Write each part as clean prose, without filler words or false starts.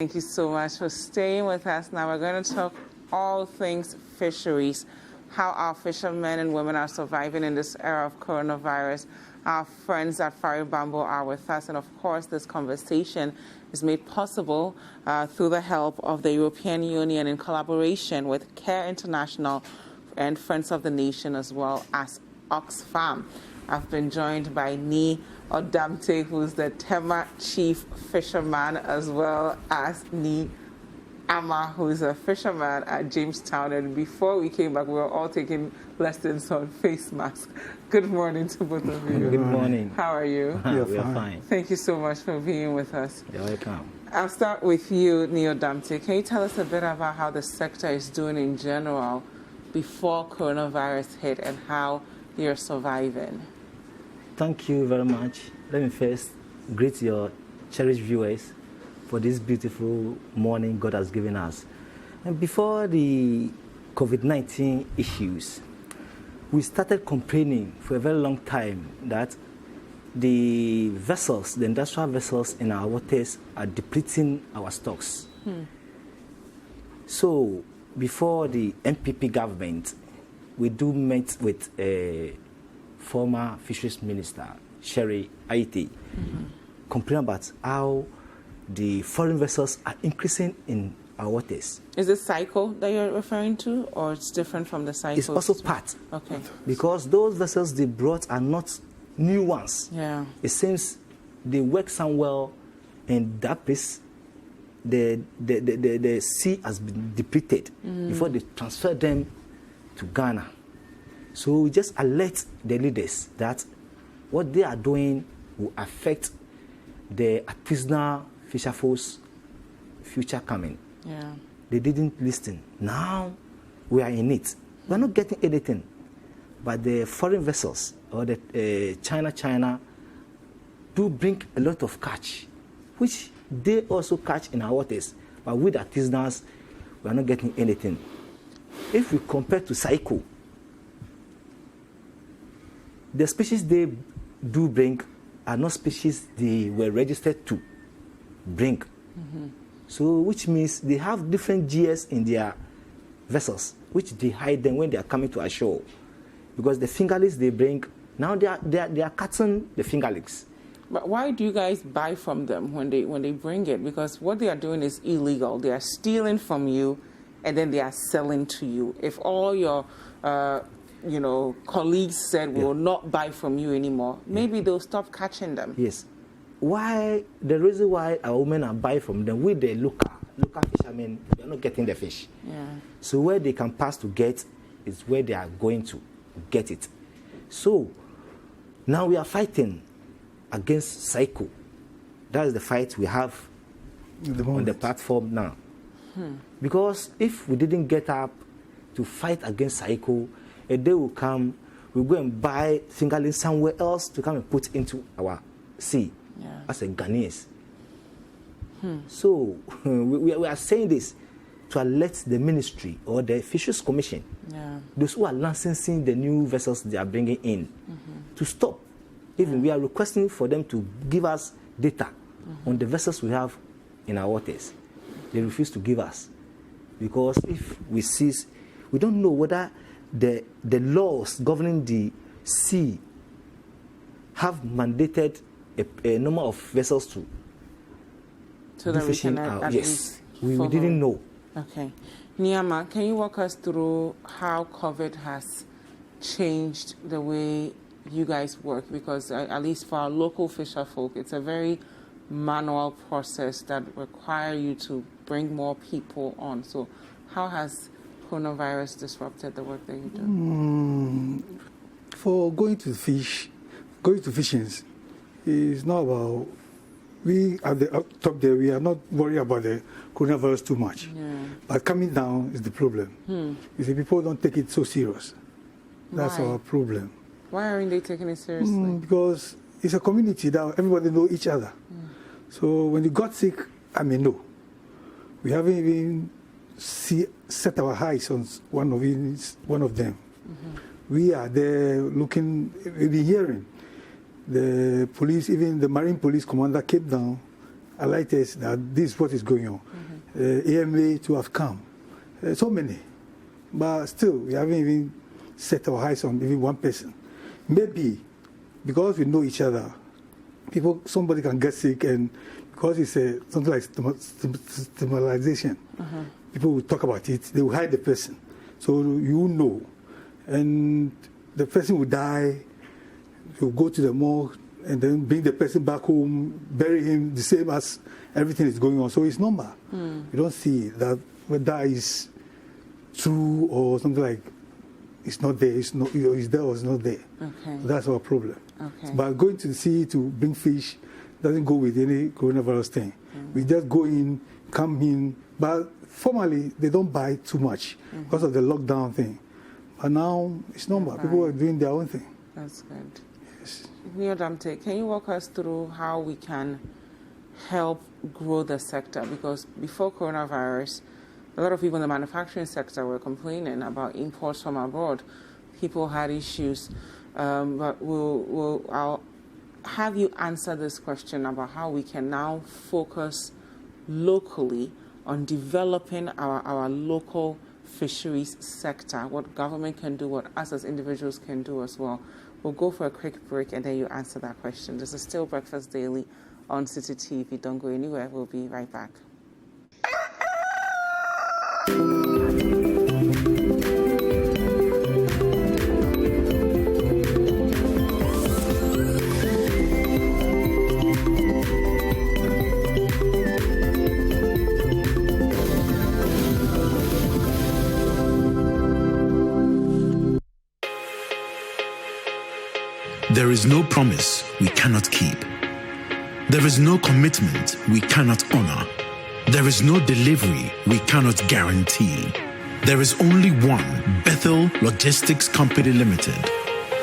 Thank you so much for staying with us. Now we're going to talk all things fisheries, how our fishermen and women are surviving in this era of coronavirus. Our friends at Fari Bambo are with us, and of course this conversation is made possible through the help of the European Union in collaboration with Care International and Friends of the Nation, as well as Oxfam. I've been joined by Nii Odamtey, who's the Tema Chief Fisherman, as well as Nii Armah, who's a fisherman at Jamestown. And before we came back, we were all taking lessons on face masks. Good morning to both of you. Good morning. How are you? We are fine. Thank you so much for being with us. You're welcome. I'll start with you, Nii Odamtey. Can you tell us a bit about how the sector is doing in general before coronavirus hit and how you're surviving? Thank you very much. Let me first greet your cherished viewers for this beautiful morning God has given us. And before the COVID-19 issues, we started complaining for a very long time that the vessels, the industrial vessels in our waters are depleting our stocks. So before the MPP government, we met with a former fisheries minister, Sherry Aite, complaining about how the foreign vessels are increasing in our waters. Is this cycle that you're referring to, or it's different from the cycle? It's also part. Okay. Because those vessels they brought are not new ones. Yeah. It seems they work somewhere in that place. The sea has been depleted before they transfer them to Ghana. So we just alert the leaders that what they are doing will affect the artisanal fisher folks' future coming. Yeah. They didn't listen. Now we are in it. We are not getting anything. But the foreign vessels or the China do bring a lot of catch, which they also catch in our waters. But with artisanals, we are not getting anything. If we compare to Saiko, the species they do bring are not species they were registered to bring. So, which means they have different GS in their vessels, which they hide them when they are coming to our shore. Because the fingerlings they bring, now they are cutting the fingerlings. But why do you guys buy from them when they bring it? Because what they are doing is illegal. They are stealing from you, and then they are selling to you. If all your colleagues said we will not buy from you anymore, maybe they'll stop catching them. Yes. Why the reason why our women are buying from them with the local fishermen, they are not getting the fish. Yeah. So where they can pass to get is where they are going to get it. So now we are fighting against Psycho. That is the fight we have on the platform now. Because if we didn't get up to fight against Psycho, a day will come, we'll go and buy fingerlings somewhere else to come and put into our sea as a Ghanaians. So we are saying this to alert the ministry or the Fisheries Commission, those who are licensing the new vessels they are bringing in, to stop. Even we are requesting for them to give us data on the vessels we have in our waters. They refuse to give us. Because if we seize, we don't know whether the laws governing the sea have mandated a number of vessels to do fishing out. Yes, we didn't know. Okay. Nii Armah, can you walk us through how COVID has changed the way you guys work? Because at least for our local fisher folk, it's a very manual process that requires you to bring more people on. So how has coronavirus disrupted the work that you do? For going to fishings is not about, we at the top there, we are not worried about the coronavirus too much. But coming down is the problem. You see, people don't take it so serious. That's our problem. Why aren't they taking it seriously? Because it's a community that everybody knows each other. So when you got sick, I may know. We haven't even set our eyes on one of them. We are there looking, we've been hearing. The police, even the Marine Police commander came down alerted that this is what is going on. AMA to have come. So many. But still, we haven't even set our eyes on even one person. Maybe because we know each other, somebody can get sick, and because it's something like stigmatization, people will talk about it, they will hide the person. So you know. And the person will die, you'll go to the morgue, and then bring the person back home, bury him the same as everything is going on. So it's normal. You don't see that whether is true or something like it's not there, it's there or it's not there. Okay. So that's our problem. Okay. But going to the sea to bring fish doesn't go with any coronavirus thing. We just go in, come in, but formally they don't buy too much because of the lockdown thing. But now it's normal. People are doing their own thing. That's good. Yes. Nii Odamtey, can you walk us through how we can help grow the sector? Because before coronavirus, a lot of people in the manufacturing sector were complaining about imports from abroad. People had issues. But I'll have you answer this question about how we can now focus locally on developing our local fisheries sector, what government can do, what us as individuals can do as well. We'll go for a quick break and then you answer that question. This is still Breakfast Daily on City TV. Don't go anywhere. We'll be right back. There is no promise we cannot keep. There is no commitment we cannot honor. There is no delivery we cannot guarantee. There is only one Bethel Logistics Company Limited,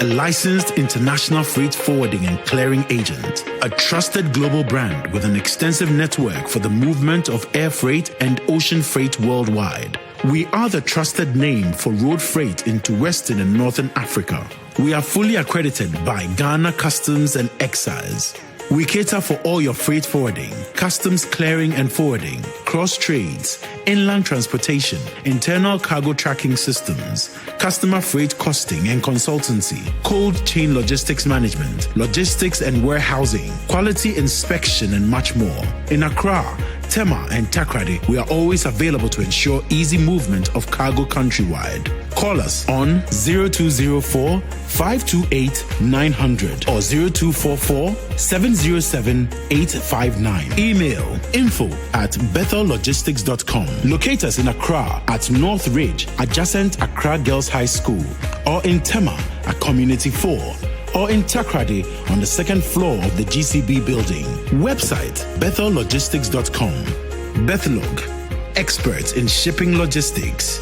a licensed international freight forwarding and clearing agent, a trusted global brand with an extensive network for the movement of air freight and ocean freight worldwide. We are the trusted name for road freight into Western and Northern Africa. We are fully accredited by Ghana Customs and Excise. We cater for all your freight forwarding, customs clearing and forwarding, cross trades, inland transportation, internal cargo tracking systems, customer freight costing and consultancy, cold chain logistics management, logistics and warehousing, quality inspection, and much more. In Accra, Tema, and Takrady, we are always available to ensure easy movement of cargo countrywide. Call us on 0204 528 900 or 0244 707 859. Email info@bethellogistics.com. Locate us in Accra at North Ridge, adjacent Accra Girls High School, or in Tema at Community 4, or in Takrady on the second floor of the GCB building. Website bethellogistics.com. Bethlog, experts in shipping logistics.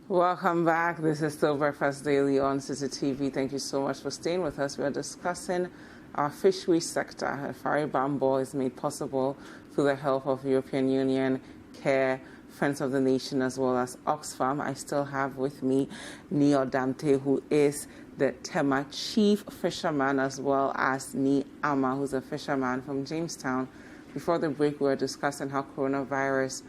Welcome back. This is still Breakfast Daily on City TV. Thank you so much for staying with us. We are discussing our fishery sector. Fari Bambo is made possible through the help of European Union, CARE, Friends of the Nation, as well as Oxfam. I still have with me Nii Odamtey, who is the Tema Chief Fisherman, as well as Nii Armah, who's a fisherman from Jamestown. Before the break, we were discussing how coronavirus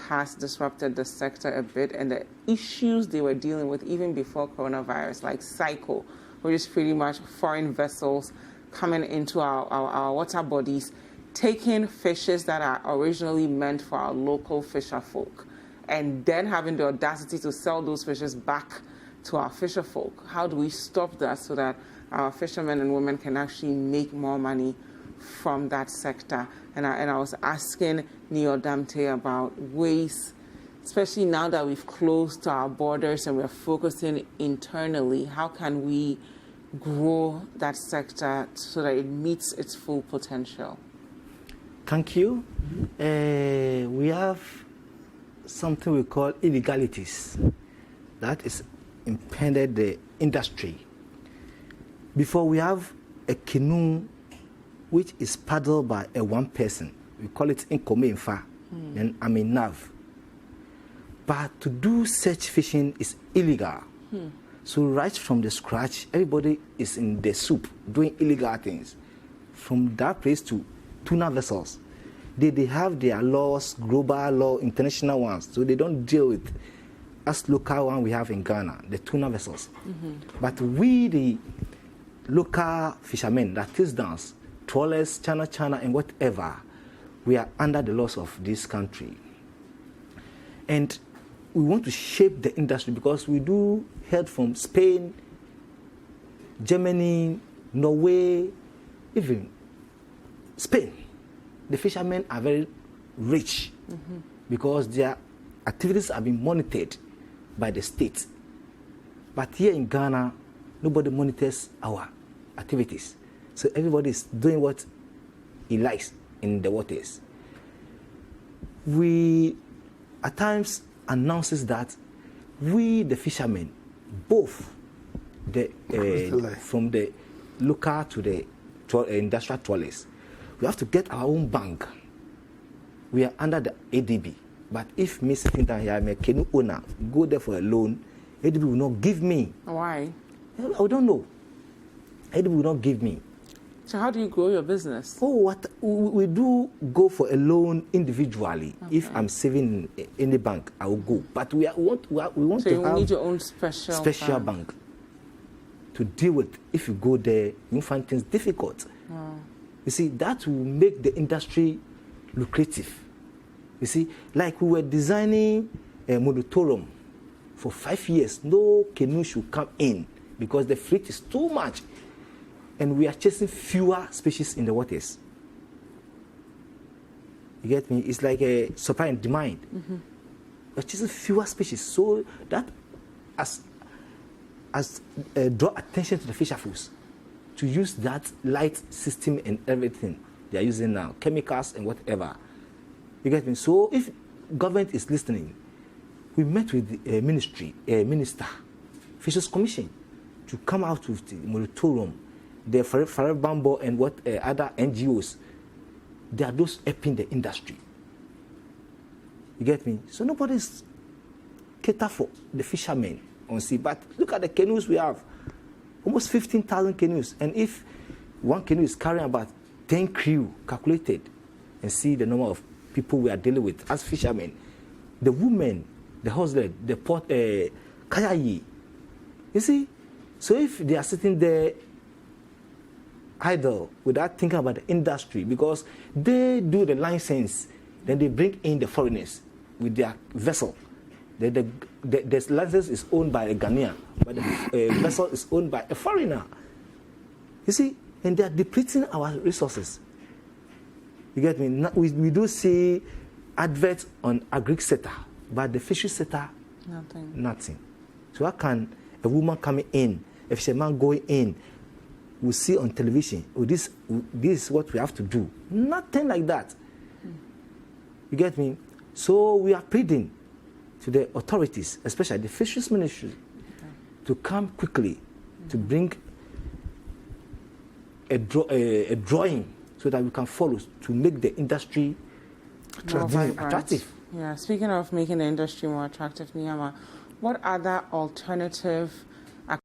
has disrupted the sector a bit and the issues they were dealing with even before coronavirus, like cycle, which is pretty much foreign vessels coming into our water bodies, taking fishes that are originally meant for our local fisher folk, and then having the audacity to sell those fishes back to our fisher folk. How do we stop that so that our fishermen and women can actually make more money from that sector? And I was asking Nii Odamtey about ways, especially now that we've closed our borders and we're focusing internally, how can we grow that sector so that it meets its full potential? Thank you. We have something we call illegalities. That is impeded the industry. Before, we have a canoe which is paddled by a one person. We call it Infa, and I'm in Nav. But to do such fishing is illegal. So right from the scratch, everybody is in the soup doing illegal things. From that place to tuna vessels, they have their laws, global law, international ones. So they don't deal with us local one we have in Ghana, the tuna vessels. But we, the local fishermen that is dance, trawlers, China, and whatever, we are under the laws of this country. And we want to shape the industry because we do heard from Spain, Germany, Norway, even Spain. The fishermen are very rich because their activities have been monitored by the state. But here in Ghana, nobody monitors our activities. So everybody is doing what he likes in the waters. We, at times, announces that we, the fishermen, both from the local to the industrial trawlers, we have to get our own bank. We are under the ADB. But if me sitting down here, I'm a canoe owner, go there for a loan, ADB will not give me. Why? I don't know. ADB will not give me. So how do you grow your business? Oh, we do go for a loan individually. Okay. If I'm saving in any bank, I will go. But we want so to have need your own special bank to deal with. If you go there, you find things difficult. Oh. You see, that will make the industry lucrative. You see, like we were designing a moratorium for 5 years. No canoe should come in because the fleet is too much. And we are chasing fewer species in the waters. You get me? It's like a supply and demand. We're chasing fewer species. So that draw attention to the fisher folks to use that light system and everything they are using now, chemicals and whatever. You get me? So if government is listening, we met with the minister, Fisheries Commission, to come out with the moratorium. The Forever Bamboo and other NGOs, they are those helping the industry. You get me? So nobody's cater for the fishermen on sea. But look at the canoes we have. Almost 15,000 canoes. And if one canoe is carrying about 10 crew calculated, and see the number of people we are dealing with as fishermen, the women, the husband, the port, kayayi. You see? So if they are sitting there idle without thinking about the industry, because they do the license, then they bring in the foreigners with their vessel. The license is owned by a Ghanaian, but the vessel is owned by a foreigner. You see, and they are depleting our resources. You get me? We do see adverts on agri sector, but the fishery sector, nothing. So how can a woman coming in, a fisherman going in, we see on television, oh, this is what we have to do. Nothing like that. You get me? So we are pleading to the authorities, especially the Fisheries Ministry, to come quickly to bring a drawing so that we can follow to make the industry attractive. Yeah, speaking of making the industry more attractive, Nii Armah, what other alternative